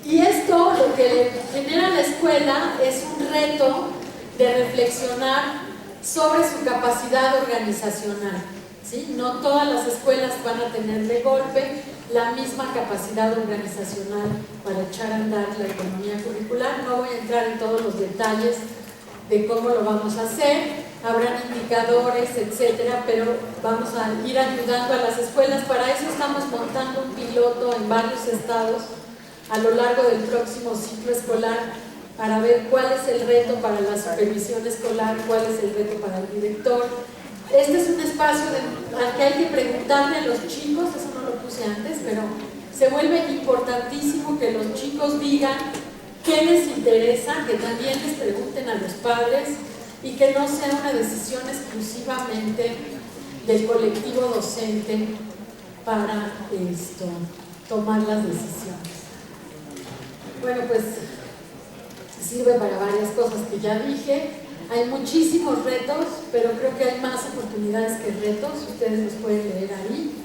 y esto lo que genera la escuela es un reto de reflexionar sobre su capacidad organizacional, ¿sí? No todas las escuelas van a tener de golpe la misma capacidad organizacional para echar a andar la economía curricular. No voy a entrar en todos los detalles de cómo lo vamos a hacer, habrán indicadores, etcétera, pero vamos a ir ayudando a las escuelas. Para eso estamos montando un piloto en varios estados a lo largo del próximo ciclo escolar para ver cuál es el reto para la supervisión escolar, cuál es el reto para el director. Este es un espacio al que hay que preguntarle a los chicos, eso no lo puse antes, pero se vuelve importantísimo que los chicos digan qué les interesa, que también les pregunten a los padres y que no sea una decisión exclusivamente del colectivo docente para tomar las decisiones. Bueno, pues sirve para varias cosas que ya dije. Hay muchísimos retos, pero creo que hay más oportunidades que retos, ustedes los pueden leer ahí.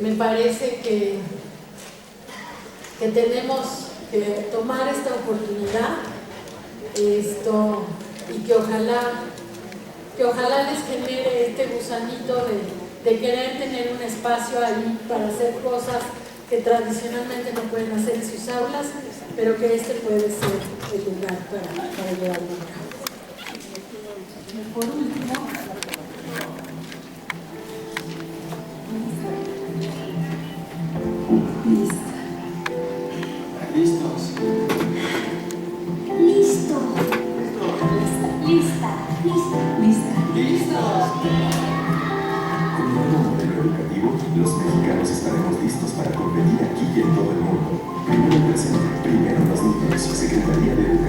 Me parece que tenemos que tomar esta oportunidad y que ojalá les genere este gusanito de querer tener un espacio ahí para hacer cosas que tradicionalmente no pueden hacer en sus aulas, pero que este puede ser el lugar para llevarlo a cabo. Por último,
¿Listos?
Listo. Lista. Lista.
¿Listos?
Con un nuevo modelo educativo, los mexicanos estaremos listos para competir aquí y en todo el mundo. Primero el presente, primero los niños. Secretaría de Educación.